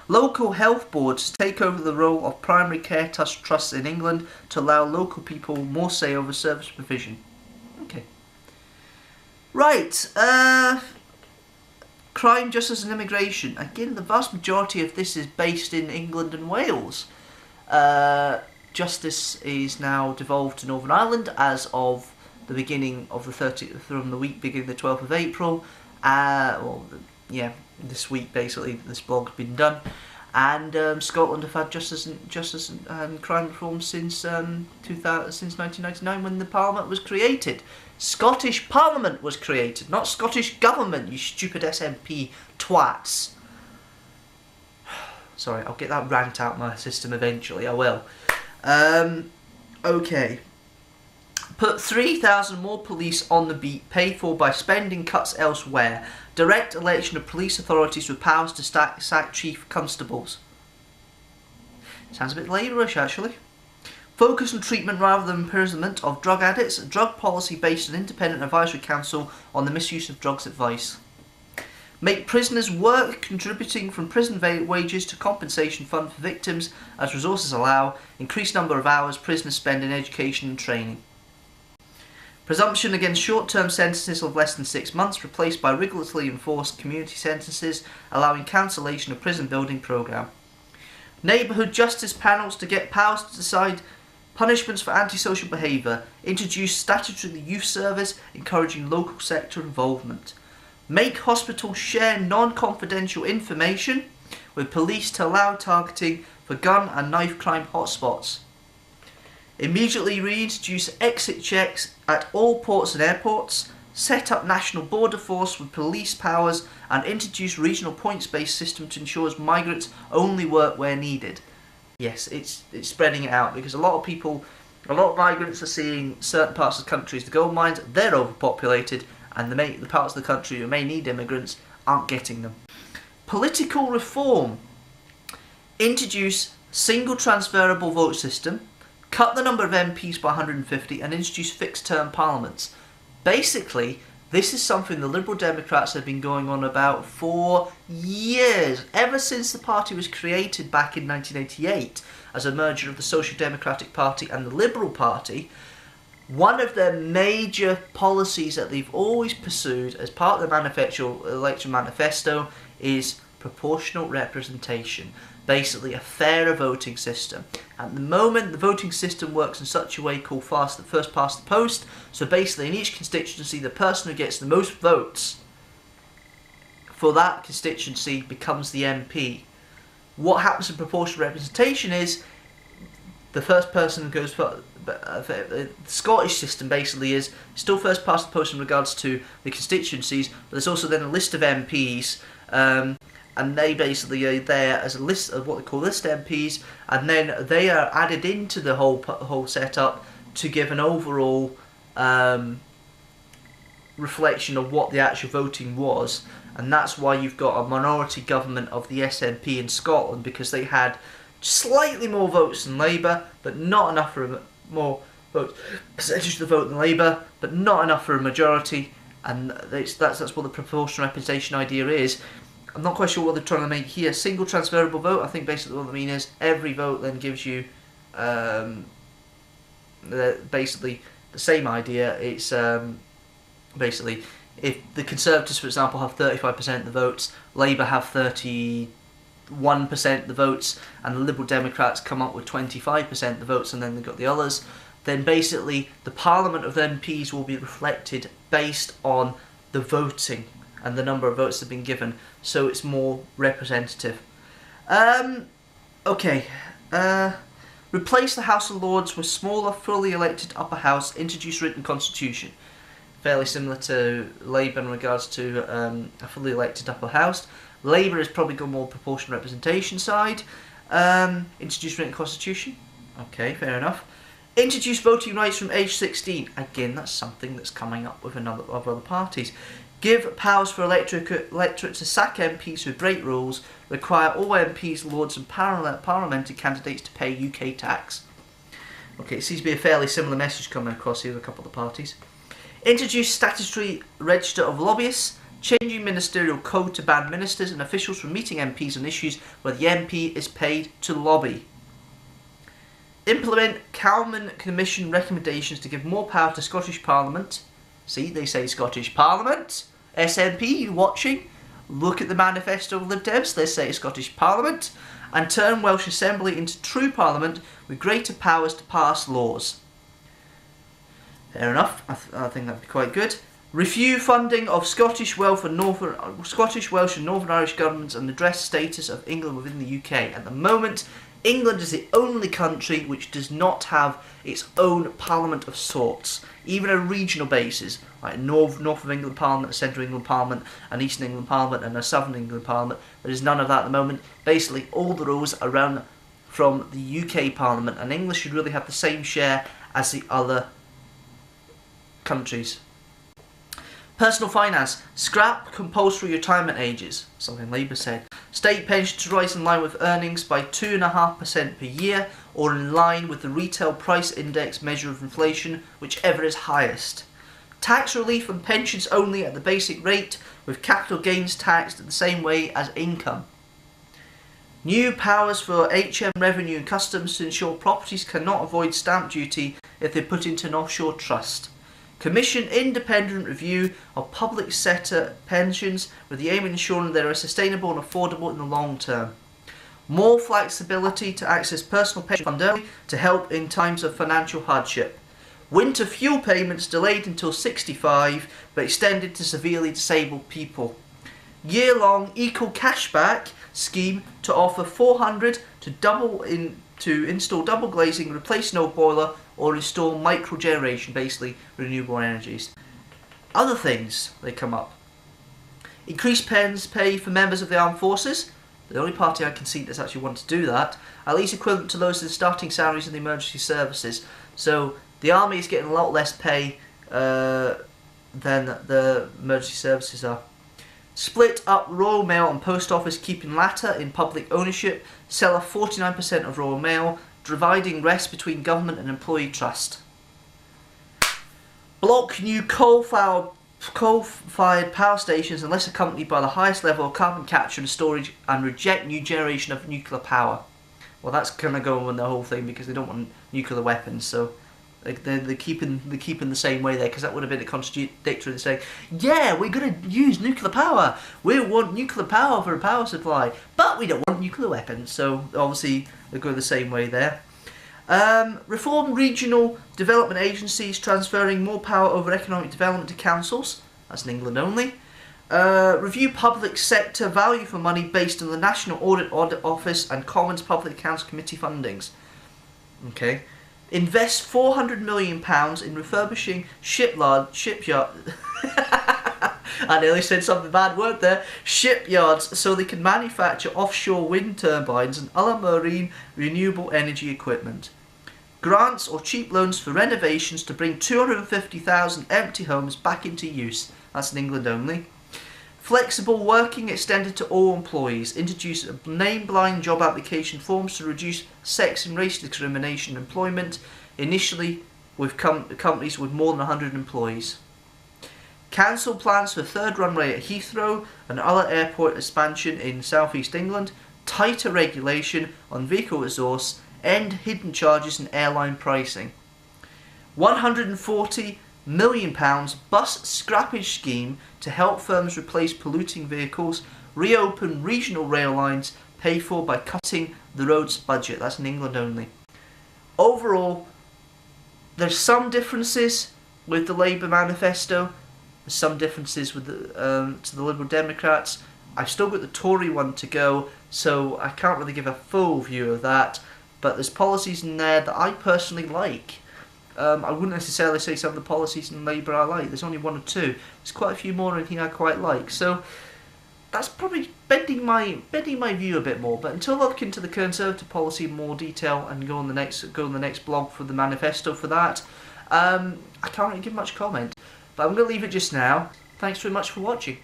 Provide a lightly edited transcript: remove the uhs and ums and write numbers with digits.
Local health boards take over the role of primary care trusts in England to allow local people more say over service provision. Okay. Right. Crime, justice and immigration. Again, the vast majority of this is based in England and Wales. Justice is now devolved to Northern Ireland as of the beginning of the 30th, from the week beginning the 12th of April. This week basically this blog's been done. And Scotland have had justice and crime reform since 1999, when the Parliament was created. Scottish Parliament was created, not Scottish Government, you stupid SNP twats. Sorry, I'll get that rant out my system eventually, I will. Okay. Put 3,000 more police on the beat, paid for by spending cuts elsewhere. Direct election of police authorities with powers to sack chief constables. Sounds a bit Labourish, actually. Focus on treatment rather than imprisonment of drug addicts. Drug policy based on independent advisory council on the misuse of drugs advice. Make prisoners work, contributing from prison wages to compensation fund for victims as resources allow. Increase number of hours prisoners spend in education and training. Presumption against short-term sentences of less than 6 months, replaced by rigorously enforced community sentences, allowing cancellation of prison building programme. Neighbourhood justice panels to get powers to decide punishments for antisocial behaviour. Introduce statutory youth service, encouraging local sector involvement. Make hospitals share non-confidential information with police to allow targeting for gun and knife crime hotspots. Immediately reintroduce exit checks at all ports and airports. Set up national border force with police powers and introduce regional points-based system to ensure migrants only work where needed. Yes, it's spreading it out, because a lot of migrants are seeing certain parts of the country as the gold mines. They're overpopulated, and the parts of the country who may need immigrants aren't getting them. Political reform. Introduce single transferable vote system. Cut the number of MPs by 150 and introduce fixed-term parliaments. Basically, this is something the Liberal Democrats have been going on about for years, ever since the party was created back in 1988 as a merger of the Social Democratic Party and the Liberal Party. One of their major policies that they've always pursued as part of the election manifesto is proportional representation. Basically a fairer voting system. At the moment, the voting system works in such a way called first past the post. So basically in each constituency, the person who gets the most votes for that constituency becomes the MP. What happens in proportional representation is the first person goes for the Scottish system basically is still first past the post in regards to the constituencies, but there's also then a list of MPs, and they basically are there as a list of what they call list MPs, and then they are added into the whole setup to give an overall reflection of what the actual voting was. And that's why you've got a minority government of the SNP in Scotland, because they had slightly more votes than Labour, but not enough for more votes, percentage of the vote than Labour, but not enough for a majority. And that's what the proportional representation idea is. I'm not quite sure what they're trying to make here. Single transferable vote, I think basically what they mean is every vote then gives you basically the same idea. It's basically if the Conservatives, for example, have 35% of the votes, Labour have 31% of the votes, and the Liberal Democrats come up with 25% of the votes, and then they've got the others, then basically the Parliament of MPs will be reflected based on the voting and the number of votes that have been given, so it's more representative. Replace the House of Lords with smaller, fully elected upper house, introduce written constitution. Fairly similar to Labour in regards to a fully elected upper house. Labour has probably got more proportional representation side. Introduce written constitution. Okay, fair enough. Introduce voting rights from age 16. Again, that's something that's coming up with other parties. Give powers for electorate to sack MPs with break rules. Require all MPs, lords and parliamentary candidates to pay UK tax. Okay, it seems to be a fairly similar message coming across here with a couple of the parties. Introduce statutory register of lobbyists. changing ministerial code to ban ministers and officials from meeting MPs on issues where the MP is paid to lobby. Implement Calman Commission recommendations to give more power to Scottish Parliament. See, they say Scottish Parliament. SNP, you watching? Look at the manifesto of Lib Dems, they say Scottish Parliament. And turn Welsh Assembly into true Parliament with greater powers to pass laws. Fair enough, I think that'd be quite good. Review funding of Scottish, Welsh and Northern Irish governments and address status of England within the UK. At the moment, England is the only country which does not have its own parliament of sorts, even a regional basis, like North of England Parliament, a Central England Parliament, an Eastern England Parliament and a Southern England Parliament. There is none of that at the moment. Basically, all the rules are run from the UK Parliament, and England should really have the same share as the other countries. Personal finance. Scrap compulsory retirement ages, something Labour said. State pensions rise in line with earnings by 2.5% per year, or in line with the retail price index measure of inflation, whichever is highest. Tax relief on pensions only at the basic rate, with capital gains taxed the same way as income. New powers for HM Revenue and Customs to ensure properties cannot avoid stamp duty if they're put into an offshore trust. Commission independent review of public sector pensions with the aim of ensuring they are sustainable and affordable in the long term. More flexibility to access personal pension fund early to help in times of financial hardship. Winter fuel payments delayed until 65 but extended to severely disabled people. Year-long equal cashback scheme to offer 400 to install double glazing, replace an old boiler, or install microgeneration, basically renewable energies. Other things they come up. Increased pay for members of the armed forces. The only party I can see that's actually want to do that. At least equivalent to those of the starting salaries in the emergency services. So the army is getting a lot less pay than the emergency services are. Split up Royal Mail and Post Office, keeping latter in public ownership. Sell off 49% of Royal Mail, dividing rest between government and employee trust. Block new coal-fired power stations unless accompanied by the highest level of carbon capture and storage, and reject new generation of nuclear power. Well, that's kind of going on the whole thing because they don't want nuclear weapons, so they're keeping the same way there, because that would have been a contradictory to say, yeah, we're going to use nuclear power. We want nuclear power for a power supply, but we don't want nuclear weapons. So obviously they're going the same way there. Reform regional development agencies, transferring more power over economic development to councils. That's in England only. Review public sector value for money based on the National Audit Office and Commons Public Accounts Committee fundings. Okay. Invest £400 million in refurbishing shipyard. I nearly said something bad word there. Shipyards, so they can manufacture offshore wind turbines and other marine renewable energy equipment. Grants or cheap loans for renovations to bring 250,000 empty homes back into use. That's in England only. Flexible working extended to all employees. Introduce name-blind job application forms to reduce sex and race discrimination in employment, initially with companies with more than 100 employees. Cancel plans for third runway at Heathrow and other airport expansion in South East England. Tighter regulation on vehicle exhaust. End hidden charges in airline pricing. £140 million bus scrappage scheme to help firms replace polluting vehicles. Reopen regional rail lines paid for by cutting the roads budget. That's in England only. Overall, there's some differences with the Labour manifesto. There's some differences with to the Liberal Democrats. I've still got the Tory one to go, so I can't really give a full view of that. But there's policies in there that I personally like. I wouldn't necessarily say some of the policies in Labour I like. There's only one or two. There's quite a few more in here I quite like. So that's probably bending my view a bit more. But until I look into the Conservative policy in more detail and go on the next blog for the manifesto for that, I can't really give much comment. But I'm going to leave it just now. Thanks very much for watching.